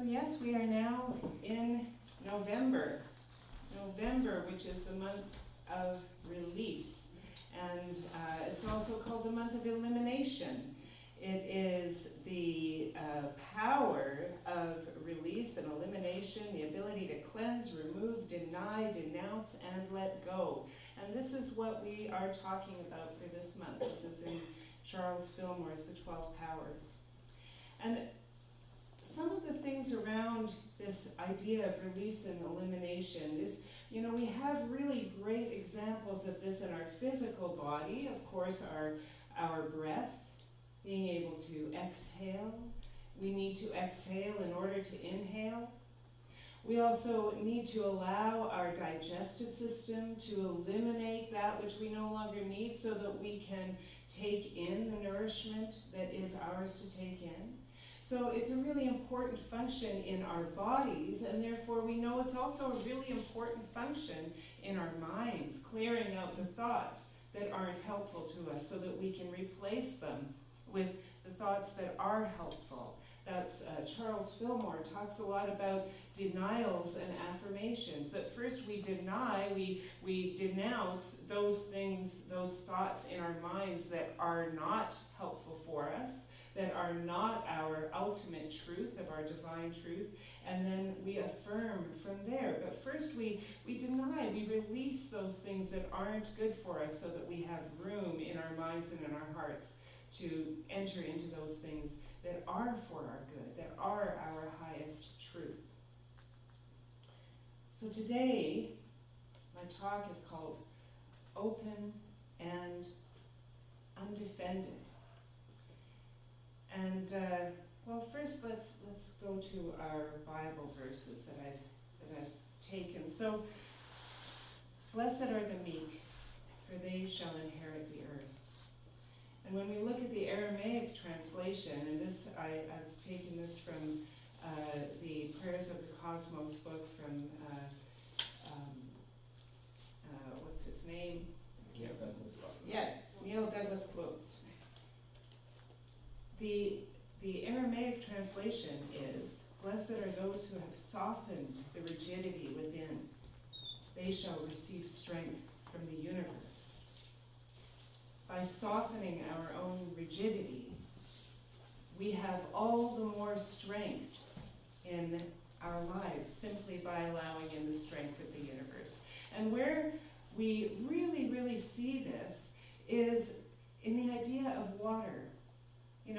Yes, we are now in November, which is the month of release. And it's also called the month of elimination. It is the power of release and elimination, the ability to cleanse, remove, deny, denounce, and let go. And this is what we are talking about for this month. This is in Charles Fillmore's The 12 Powers. And some of the things around this idea of release and elimination is, we have really great examples of this in our physical body. Of course, our breath, being able to exhale. We need to exhale in order to inhale. We also need to allow our digestive system to eliminate that which we no longer need so that we can take in the nourishment that is ours to take in. So it's a really important function in our bodies, and therefore we know it's also a really important function in our minds, clearing out the thoughts that aren't helpful to us so that we can replace them with the thoughts that are helpful. That's Charles Fillmore talks a lot about denials and affirmations, that first we deny, we denounce those things, those thoughts in our minds that are not helpful for us, that are not our ultimate truth, of our divine truth, and then we affirm from there. But first we deny, we release those things that aren't good for us so that we have room in our minds and in our hearts to enter into those things that are for our good, that are our highest truth. So today, my talk is called Open and Undefended. And first let's go to our Bible verses that I've taken. So, blessed are the meek, for they shall inherit the earth. And when we look at the Aramaic translation, and this I've taken this from the Prayers of the Cosmos book from what's his name? Neil Douglas Coates. The Aramaic translation is, blessed are those who have softened the rigidity within. They shall receive strength from the universe. By softening our own rigidity, we have all the more strength in our lives simply by allowing in the strength of the universe. And where we really, really see this is in the idea of water.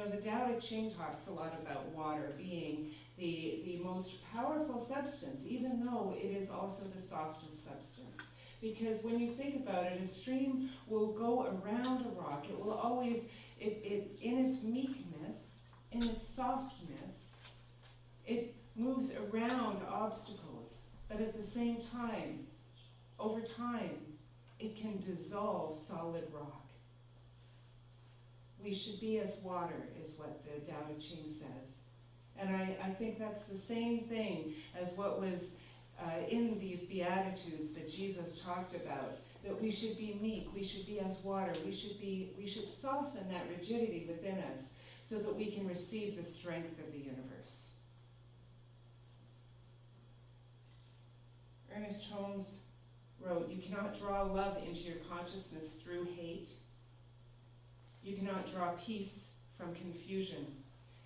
The Tao Te Ching talks a lot about water being the most powerful substance, even though it is also the softest substance. Because when you think about it, a stream will go around a rock. It will always, in its meekness, in its softness, it moves around obstacles. But at the same time, over time, it can dissolve solid rock. We should be as water, is what the Tao Te Ching says. And I think that's the same thing as what was in these Beatitudes that Jesus talked about, that we should be meek, we should be as water, we should soften that rigidity within us so that we can receive the strength of the universe. Ernest Holmes wrote, "You cannot draw love into your consciousness through hate. You cannot draw peace from confusion.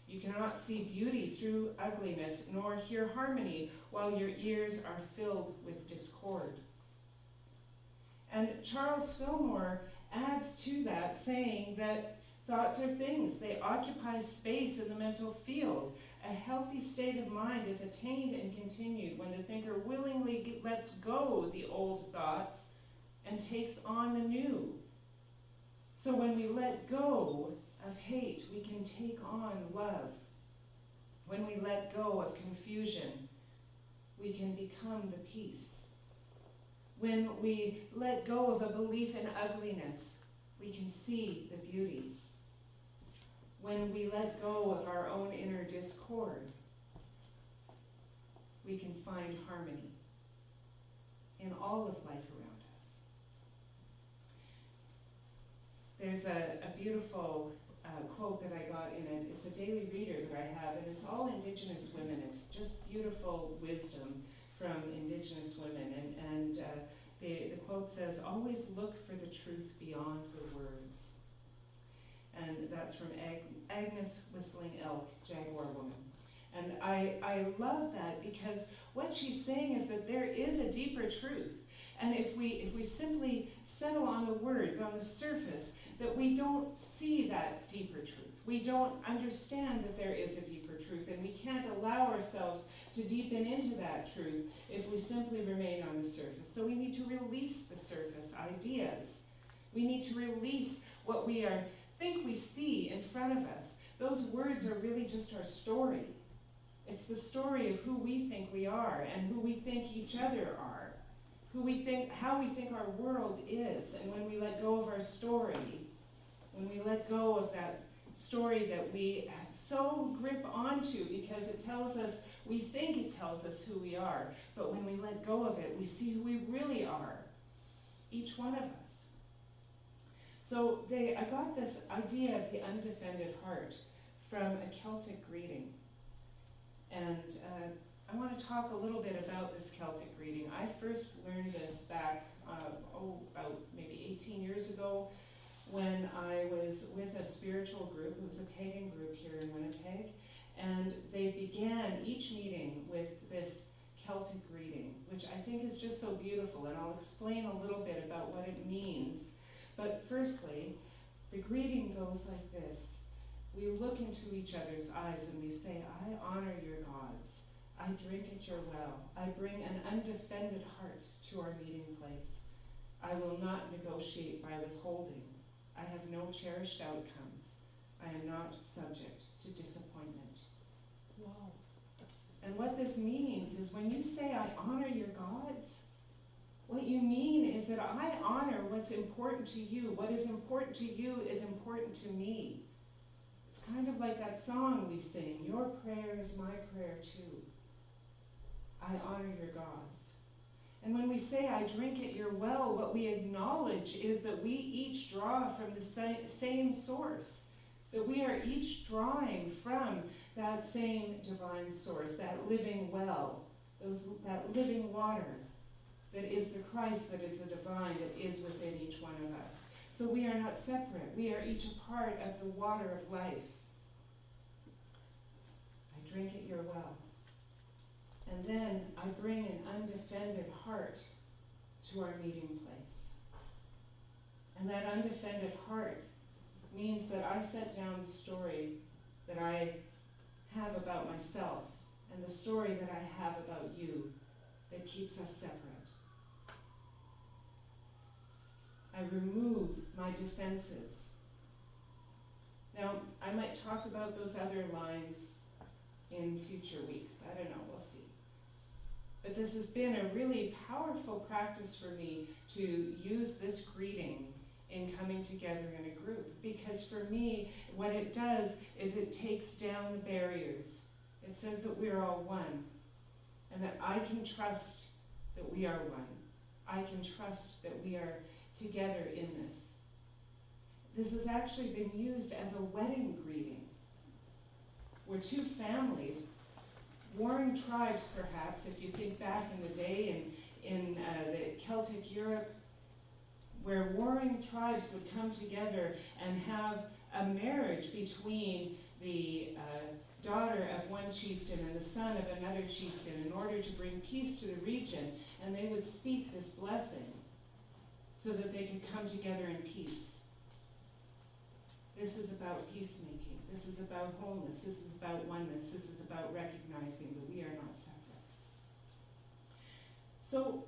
You cannot see beauty through ugliness, nor hear harmony while your ears are filled with discord." And Charles Fillmore adds to that, saying that thoughts are things. They occupy space in the mental field. A healthy state of mind is attained and continued when the thinker willingly lets go the old thoughts and takes on the new. So when we let go of hate, we can take on love. When we let go of confusion, we can become the peace. When we let go of a belief in ugliness, we can see the beauty. When we let go of our own inner discord, we can find harmony in all of life around us. There's a beautiful quote that I got in it. It's a daily reader that I have, and it's all Indigenous women. It's just beautiful wisdom from Indigenous women. And the quote says, "Always look for the truth beyond the words." And that's from Agnes Whistling Elk, Jaguar Woman. And I love that, because what she's saying is that there is a deeper truth. And if we simply settle on the words, on the surface, that we don't see that deeper truth. We don't understand that there is a deeper truth, and we can't allow ourselves to deepen into that truth if we simply remain on the surface. So we need to release the surface ideas. We need to release what we think we see in front of us. Those words are really just our story. It's the story of who we think we are and who we think each other are, how we think our world is. And when we let go of our story, when we let go of that story that we so grip onto because it tells us, we think it tells us who we are, but when we let go of it, we see who we really are, each one of us. So I got this idea of the undefended heart from a Celtic greeting. And I want to talk a little bit about this Celtic greeting. I first learned this back, about maybe 18 years ago, when I was with a spiritual group. It was a pagan group here in Winnipeg. And they began each meeting with this Celtic greeting, which I think is just so beautiful. And I'll explain a little bit about what it means. But firstly, the greeting goes like this. We look into each other's eyes and we say, "I honor your gods. I drink at your well. I bring an undefended heart to our meeting place. I will not negotiate by withholding. I have no cherished outcomes. I am not subject to disappointment." Wow. And what this means is when you say, "I honor your gods," what you mean is that I honor what's important to you. What is important to you is important to me. It's kind of like that song we sing, "Your prayer is my prayer too." I honor your gods. And when we say, "I drink at your well," what we acknowledge is that we each draw from the same source, that we are each drawing from that same divine source, that living well, that living water that is the Christ, that is the divine, that is within each one of us. So we are not separate. We are each a part of the water of life. I drink at your well. And then I bring an undefended heart to our meeting place. And that undefended heart means that I set down the story that I have about myself and the story that I have about you that keeps us separate. I remove my defenses. Now, I might talk about those other lines in future weeks. I don't know, we'll see. But this has been a really powerful practice for me to use this greeting in coming together in a group. Because for me, what it does is it takes down the barriers. It says that we're all one, and that I can trust that we are one. I can trust that we are together in this. This has actually been used as a wedding greeting, where two families, warring tribes perhaps, if you think back in the day in the Celtic Europe, where warring tribes would come together and have a marriage between the daughter of one chieftain and the son of another chieftain in order to bring peace to the region, and they would speak this blessing so that they could come together in peace. This is about peacemaking. This is about wholeness. This is about oneness. This is about recognizing that we are not separate. So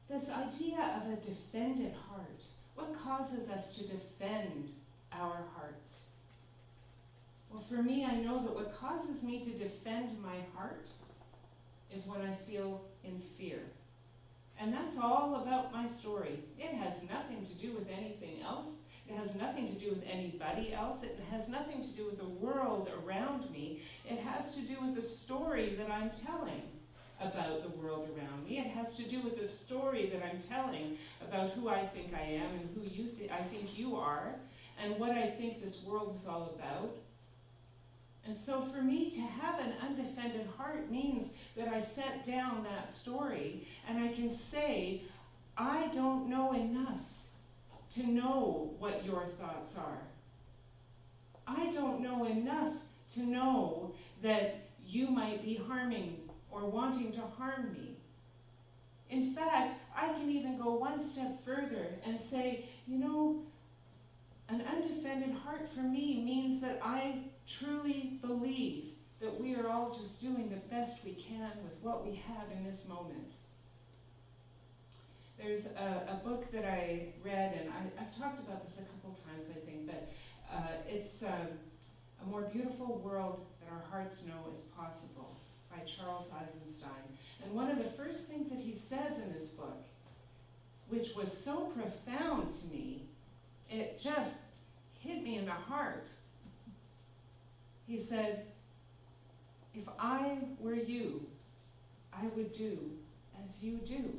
this idea of a defended heart, what causes us to defend our hearts? Well, for me, I know that what causes me to defend my heart is when I feel in fear. And that's all about my story. It has nothing to do with anything else. It has nothing to do with anybody else. It has nothing to do with the world around me. It has to do with the story that I'm telling about the world around me. It has to do with the story that I'm telling about who I think I am and who I think you are. and what I think this world is all about. And so for me to have an undefended heart means that I set down that story and I can say, I don't know enough to know what your thoughts are. I don't know enough to know that you might be harming or wanting to harm me. In fact, I can even go one step further and say, you know, an undefended heart for me means that I truly believe that we are all just doing the best we can with what we have in this moment. There's a book that I read, and I've talked about this a couple times, I think, but it's A More Beautiful World That Our Hearts Know Is Possible by Charles Eisenstein. And one of the first things that he says in this book, which was so profound to me, it just hit me in the heart. He said, if I were you, I would do as you do.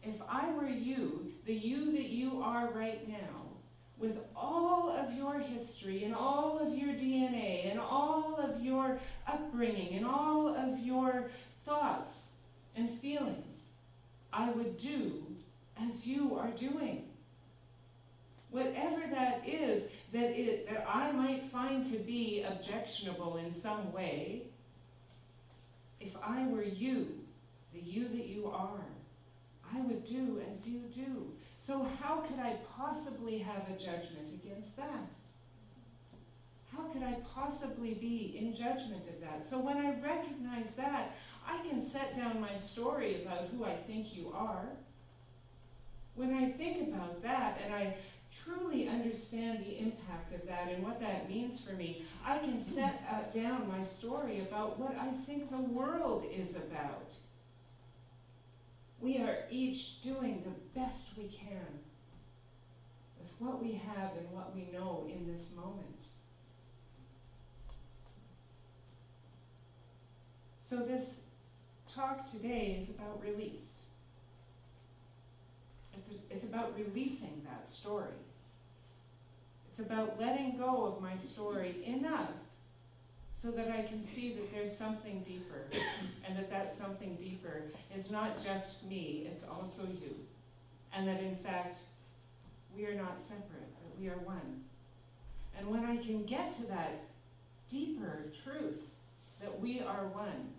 If I were you, the you that you are right now, with all of your history and all of your DNA and all of your upbringing and all of your thoughts and feelings, I would do as you are doing. Whatever that is that I might find to be objectionable in some way, if I were you, the you that you are, I would do as you do. So how could I possibly have a judgment against that? How could I possibly be in judgment of that? So when I recognize that, I can set down my story about who I think you are. When I think about that and I truly understand the impact of that and what that means for me, I can set down my story about what I think the world is about. We are each doing the best we can with what we have and what we know in this moment. So this talk today is about release. It's about releasing that story. It's about letting go of my story enough so that I can see that there's something deeper, and that something deeper is not just me, it's also you. And that in fact, we are not separate, but we are one. And when I can get to that deeper truth, that we are one,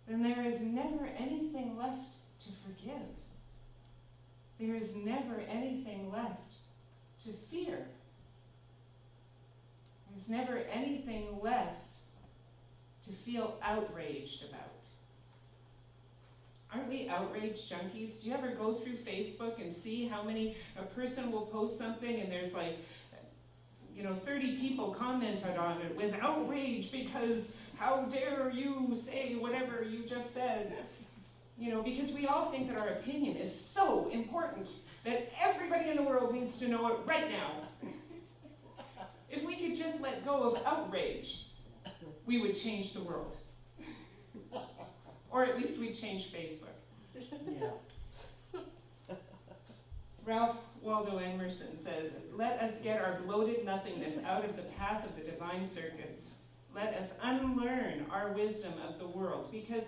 then there is never anything left to forgive. There is never anything left to fear. There's never anything left to feel outraged about. Aren't we outrage junkies? Do you ever go through Facebook and see how many a person will post something and there's 30 people commented on it with outrage because how dare you say whatever you just said? Because we all think that our opinion is so important that everybody in the world needs to know it right now. If we could just let go of outrage, we would change the world. Or at least we'd change Facebook. Yeah. Ralph Waldo Emerson says, let us get our bloated nothingness out of the path of the divine circuits. Let us unlearn our wisdom of the world. Because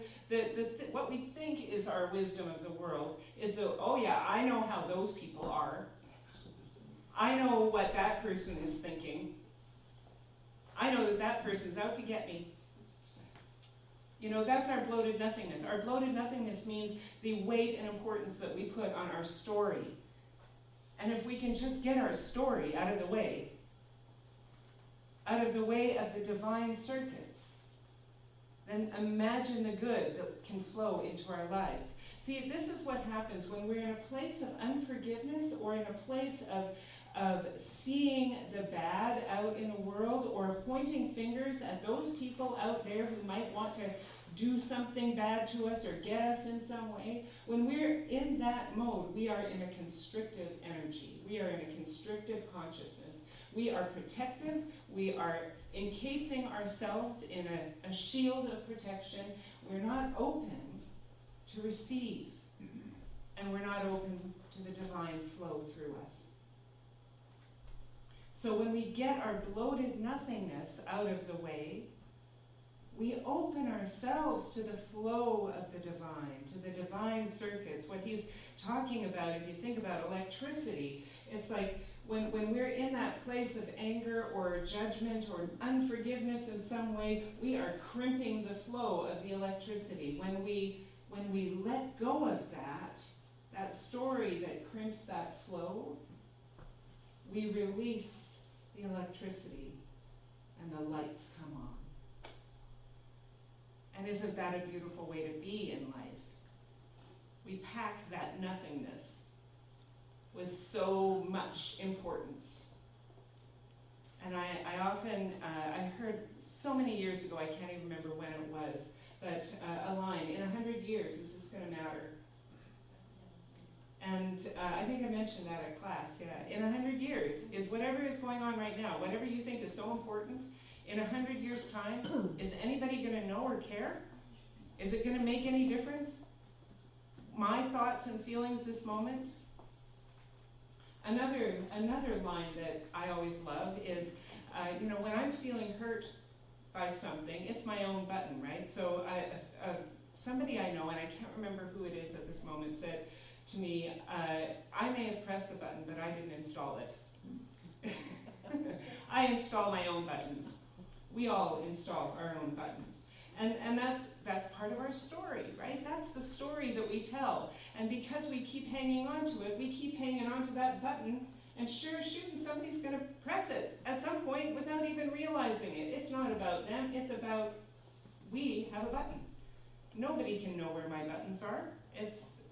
what we think is our wisdom of the world is I know how those people are. I know what that person is thinking. I know that person's out to get me. That's our bloated nothingness. Our bloated nothingness means the weight and importance that we put on our story. And if we can just get our story out of the way of the divine circuits, then imagine the good that can flow into our lives. See, this is what happens when we're in a place of unforgiveness or in a place of seeing the bad out in the world or pointing fingers at those people out there who might want to do something bad to us or get us in some way. When we're in that mode, we are in a constrictive energy. We are in a constrictive consciousness. We are protective. We are encasing ourselves in a shield of protection. We're not open to receive, and we're not open to the divine flow through us. So when we get our bloated nothingness out of the way, we open ourselves to the flow of the divine, to the divine circuits. What he's talking about, if you think about electricity, it's like when we're in that place of anger or judgment or unforgiveness in some way, we are crimping the flow of the electricity. When we let go of that story that crimps that flow, we release the electricity and the lights come on. And isn't that a beautiful way to be in life? We pack that nothingness with so much importance. And I often, I heard so many years ago, I can't even remember when it was, but a line, in 100 years, is this going to matter? And I think I mentioned that at class, yeah. In 100 years, is whatever is going on right now, whatever you think is so important, in 100 years' time, is anybody going to know or care? Is it going to make any difference? My thoughts and feelings this moment? Another line that I always love is, when I'm feeling hurt by something, it's my own button, right? So somebody I know, and I can't remember who it is at this moment, said to me, I may have pressed the button, but I didn't install it. I install my own buttons. We all install our own buttons. And that's part of our story, right? That's the story that we tell. And because we keep hanging on to it, we keep hanging on to that button, and sure as shooting, somebody's going to press it at some point without even realizing it. It's not about them, it's about we have a button. Nobody can know where my buttons are. It's,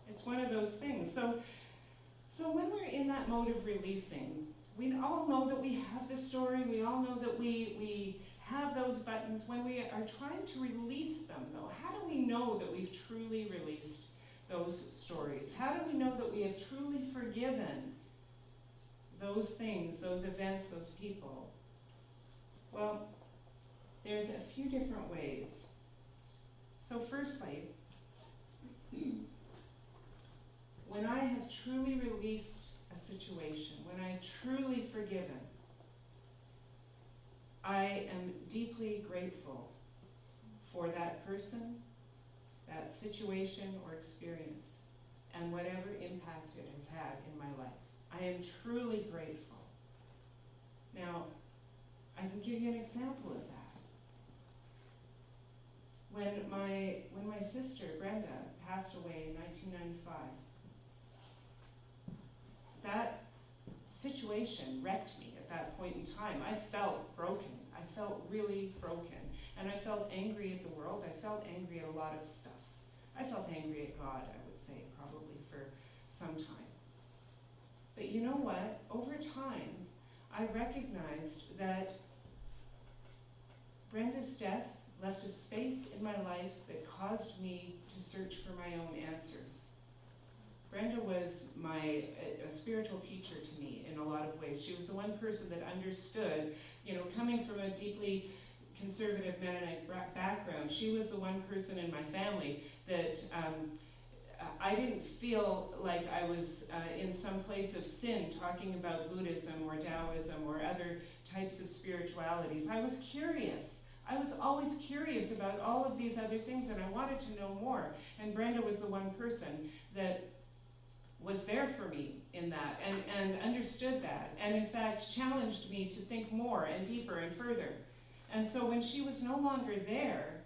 it's one of those things. So when we're in that mode of releasing, we all know that we have this story, we all know that we have those buttons. When we are trying to release them, though, how do we know that we've truly released those stories? How do we know that we have truly forgiven those things, those events, those people? Well, there's a few different ways. So firstly, when I have truly released a situation, when I've truly forgiven, I am deeply grateful for that person, that situation or experience, and whatever impact it has had in my life. I am truly grateful. Now, I can give you an example of that. When my sister, Brenda, passed away in 1995, that situation wrecked me at that point in time. I felt broken. I felt really broken. And I felt angry at the world. I felt angry at a lot of stuff. I felt angry at God, I would say, probably for some time. But you know what? Over time, I recognized that Brenda's death left a space in my life that caused me to search for my own answers. Brenda was a spiritual teacher to me in a lot of ways. She was the one person that understood, coming from a deeply conservative Mennonite background, she was the one person in my family that I didn't feel like I was in some place of sin talking about Buddhism or Taoism or other types of spiritualities. I was curious. I was always curious about all of these other things, and I wanted to know more. And Brenda was the one person that was there for me in that and understood that, and in fact challenged me to think more and deeper and further. And so when she was no longer there,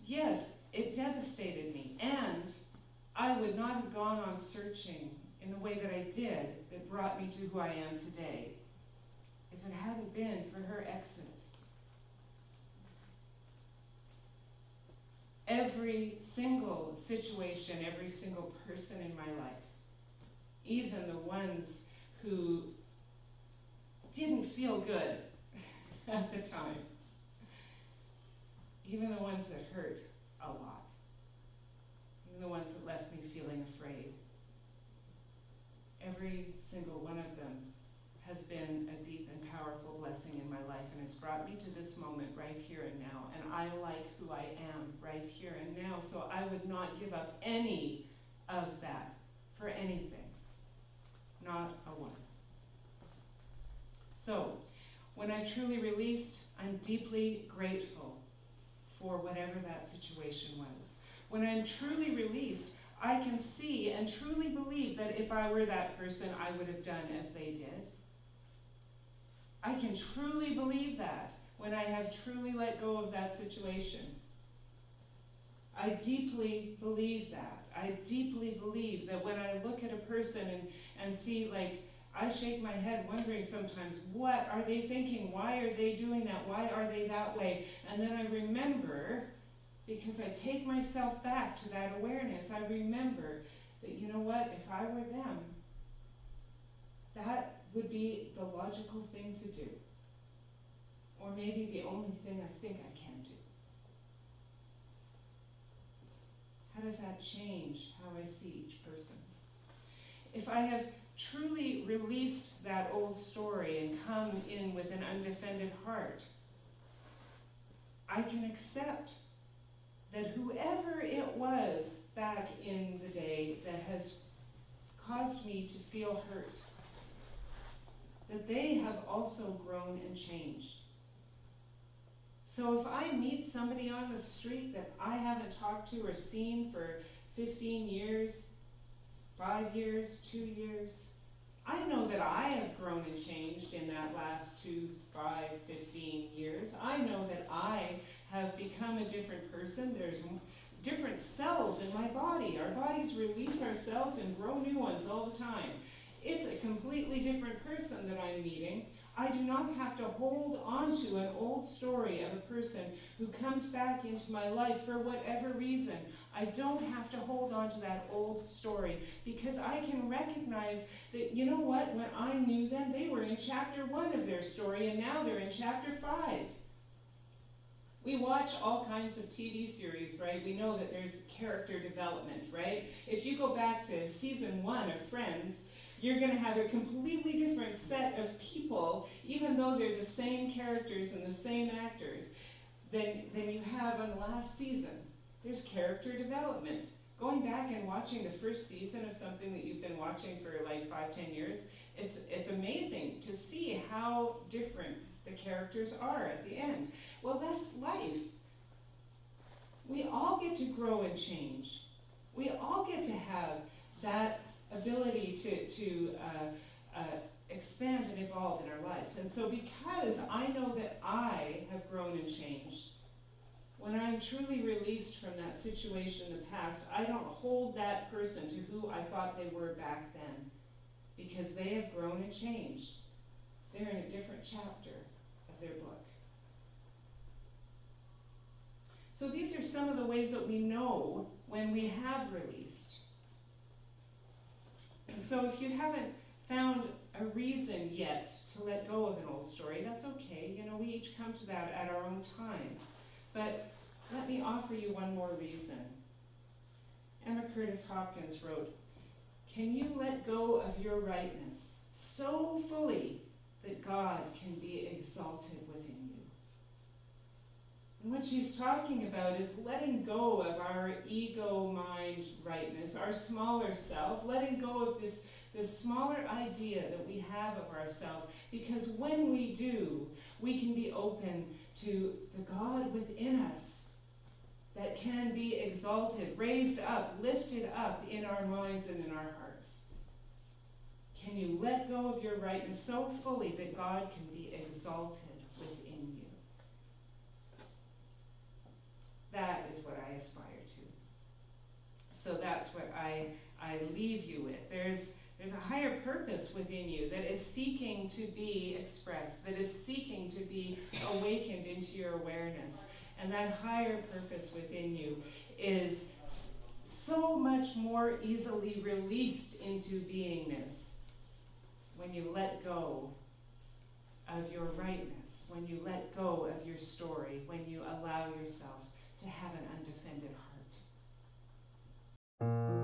yes, it devastated me, and I would not have gone on searching in the way that I did that brought me to who I am today if it hadn't been for her exit. Every single situation, every single person in my life, even the ones who didn't feel good at the time, even the ones that hurt a lot, even the ones that left me feeling afraid, every single one of them has been a deep and powerful blessing in my life, and has brought me to this moment right here and now. And I like who I am right here and now, so I would not give up any of that for anything. Not a one. when I'm truly released, I'm deeply grateful for whatever that situation was. When I'm truly released, I can see and truly believe that if I were that person, I would have done as they did. I can truly believe that when I have truly let go of that situation. I deeply believe that. I deeply believe that when I look at a person and see, like, I shake my head wondering sometimes, what are they thinking? Why are they doing that? Why are they that way? And then I remember, because I take myself back to that awareness, I remember that, you know what, if I were them, that would be the logical thing to do. Or maybe the only thing I think I can do. How does that change how I see each person? If I have truly released that old story and come in with an undefended heart, I can accept that whoever it was back in the day that has caused me to feel hurt, that they have also grown and changed. So if I meet somebody on the street that I haven't talked to or seen for 15 years, 5 years, 2 years, I know that I have grown and changed in that last 2, 5, 15 years. I know that I have become a different person. There's different cells in my body. Our bodies release our cells and grow new ones all the time. It's a completely different person that I'm meeting. I do not have to hold on to an old story of a person who comes back into my life for whatever reason. I don't have to hold on to that old story because I can recognize that, you know what, when I knew them, they were in chapter 1 of their story and now they're in chapter 5. We watch all kinds of TV series, right? We know that there's character development, right? If you go back to season 1 of Friends, you're going to have a completely different set of people, even though they're the same characters and the same actors, than you have on the last season. There's character development. Going back and watching the first season of something that you've been watching for like 5, 10 years, it's amazing to see how different the characters are at the end. Well, that's life. We all get to grow and change. We all get to have that ability to expand and evolve in our lives. And so because I know that I have grown and changed, when I'm truly released from that situation in the past, I don't hold that person to who I thought they were back then, because they have grown and changed. They're in a different chapter of their book. So these are some of the ways that we know when we have released. And so if you haven't found a reason yet to let go of an old story, that's okay. You know, we each come to that at our own time. But let me offer you one more reason. Emma Curtis Hopkins wrote, "Can you let go of your rightness so fully that God can be exalted within you?" And what she's talking about is letting go of our ego mind rightness, our smaller self, letting go of this smaller idea that we have of ourselves. Because when we do, we can be open to the God within us that can be exalted, raised up, lifted up in our minds and in our hearts. Can you let go of your rightness so fully that God can be exalted within you? That is what I aspire to. So that's what I leave you with. There's a higher purpose within you that is seeking to be expressed, that is seeking to be awakened into your awareness. And that higher purpose within you is so much more easily released into beingness when you let go of your rightness, when you let go of your story, when you allow yourself to have an undefended heart.